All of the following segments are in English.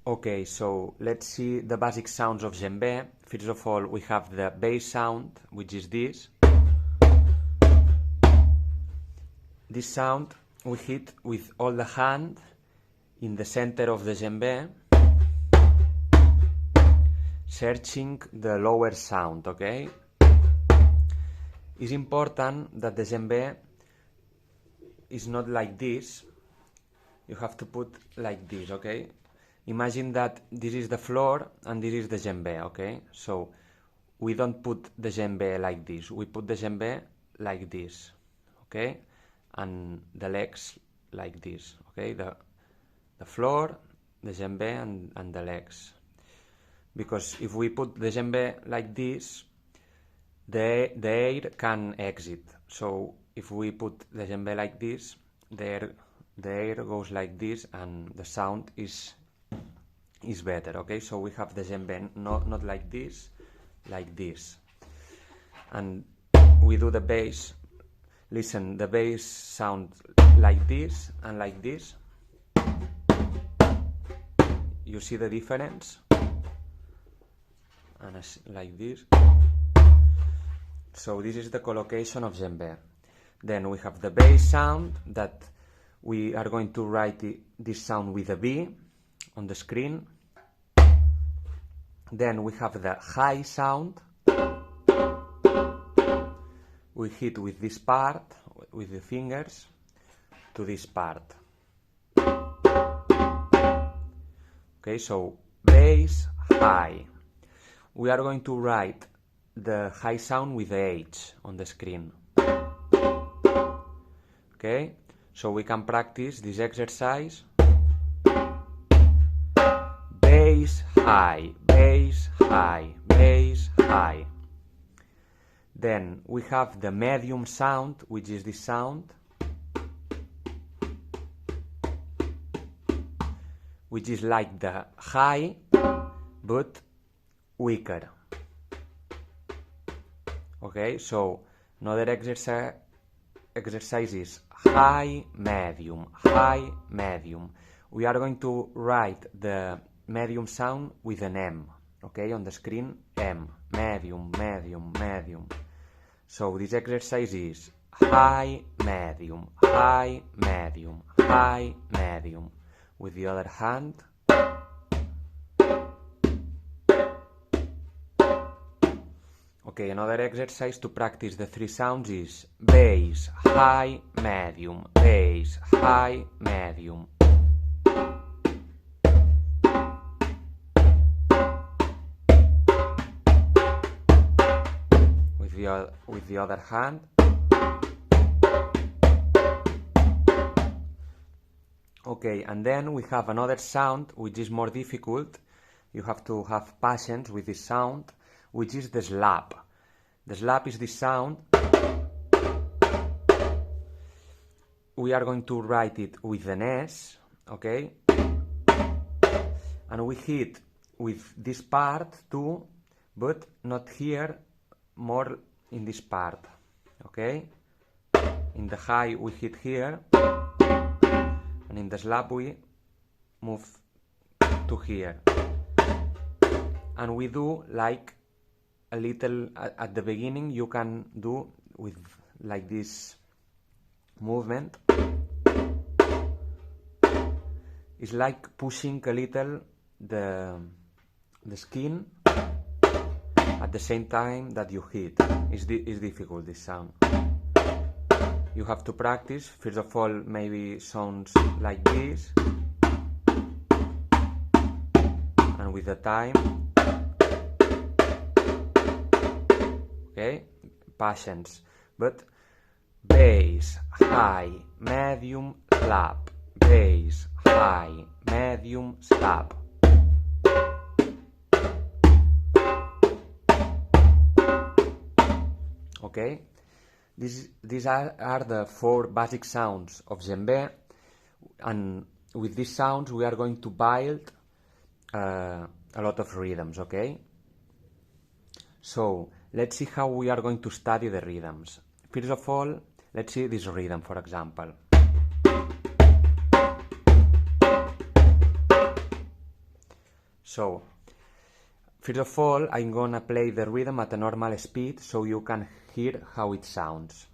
Okay, so let's see the basic sounds of djembe. First of all, we have the bass sound, which is this. This sound we hit with all the hand in the center of the djembe, searching the lower sound, okay? It's important that the djembe is not like this. You have to put like this, okay? Imagine that this is the floor and this is the djembe, okay? So we don't put the djembe like this. We put the djembe like this, okay? And the legs like this, okay? The floor, the djembe, and the legs. Because if we put the djembe like this, the air can exit. So if we put the djembe like this, the air goes like this and the sound is better, okay? So we have the djembe not like this, like this. And we do the bass. Listen, the bass sound like this and like this. You see the difference? And like this. So this is the collocation of djembe. Then we have the bass sound that we are going to write this sound with a B on the screen. Then we have the high sound. We hit with this part, with the fingers, to this part. Okay, so bass, high. We are going to write the high sound with the H on the screen. Okay, so we can practice this exercise. Bass, high, bass, high, bass, high. Then we have the medium sound, which is this sound, which is like the high, but weaker. Okay, so another exercise is high, medium, high, medium. We are going to write the medium sound with an M, okay, on the screen, M, medium, medium, medium. So this exercise is high, medium, high, medium, high, medium. With the other hand. Okay, another exercise to practice the three sounds is bass, high, medium, bass, high, medium. With the other hand. Okay, and then we have another sound which is more difficult. You have to have patience with this sound, which is the slap. The slap is this sound. We are going to write it with an S, okay? And we hit with this part too, but not here, more in this part, okay? In the high we hit here, and in the slap we move to here. And we do like a little, at the beginning you can do with like this movement. It's like pushing a little the skin at the same time that you hit. It's difficult, this sound. You have to practice. First of all, maybe sounds like this, and with the time, okay, patience. But bass, high, medium, slap, bass, high, medium, slap. Okay, these are the four basic sounds of djembe, and with these sounds we are going to build a lot of rhythms, okay? So let's see how we are going to study the rhythms. First of all, let's see this rhythm, for example. So, first of all, I'm gonna play the rhythm at a normal speed so you can hear how it sounds.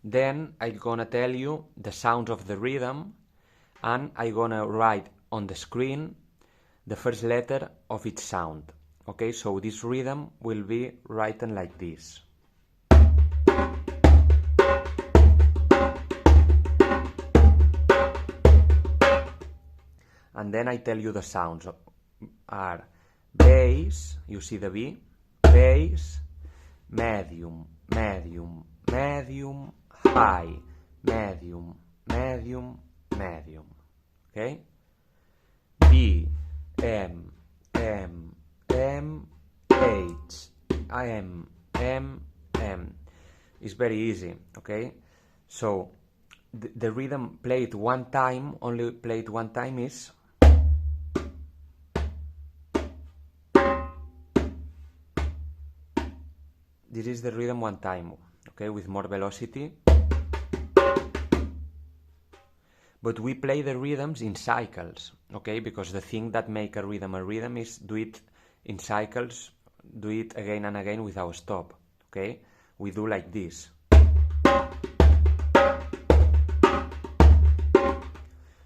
Then I'm gonna tell you the sounds of the rhythm, and I'm gonna write on the screen the first letter of each sound. Okay, so this rhythm will be written like this. And then I tell you the sounds are bass, you see the B, bass, medium, medium, medium, high, medium, medium, medium. Okay? B, M, M, M, H, M, M, M. It's very easy, okay? So the rhythm played one time, only played one time is this is the rhythm one time, okay, with more velocity. But we play the rhythms in cycles, okay, because the thing that make a rhythm is do it in cycles, do it again and again without stop, okay? We do like this.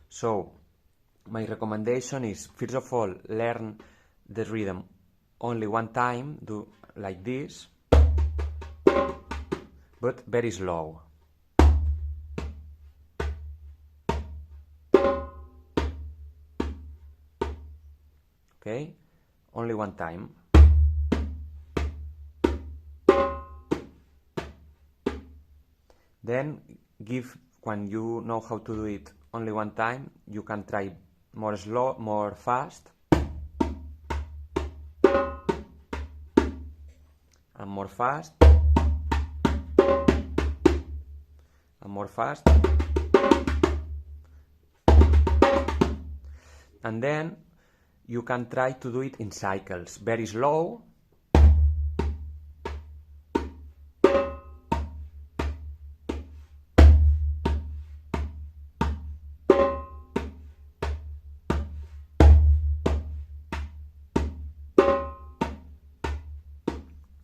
So, my recommendation is, first of all, learn the rhythm only one time, do like this, but very slow. Okay? Only one time. Then when you know how to do it only one time, you can try more slow, more fast, and more fast, and more fast, and then you can try to do it in cycles, very slow,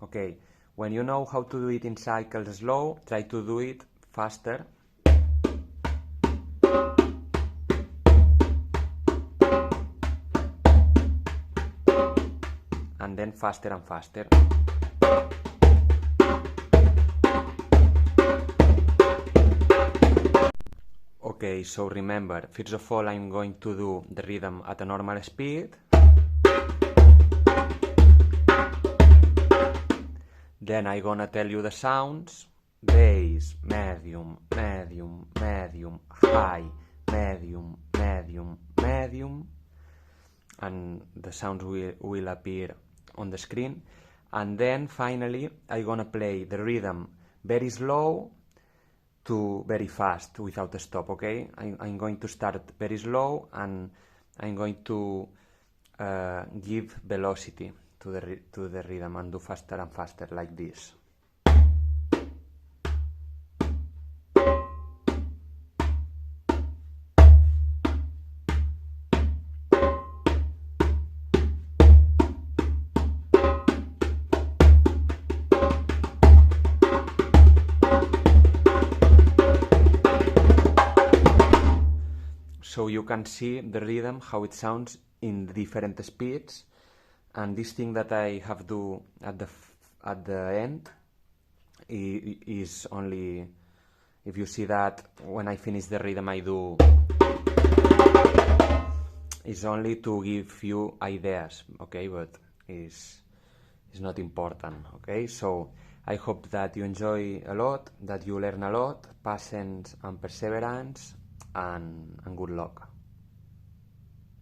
okay. When you know how to do it in cycles slow, try to do it faster. And then faster and faster. Okay, so remember, first of all I'm going to do the rhythm at a normal speed. Then I'm gonna tell you the sounds: bass, medium, medium, medium, high, medium, medium, medium. And the sounds will appear on the screen. And then finally I'm gonna play the rhythm very slow to very fast without a stop, okay? I'm going to start very slow and I'm going to give velocity to the rhythm and do faster and faster like this. So you can see the rhythm, how it sounds in different speeds, and this thing that I have do at the end is only, if you see that when I finish the rhythm I do, is only to give you ideas, okay, but it's not important, okay? So I hope that you enjoy a lot, that you learn a lot, patience and perseverance, and good luck.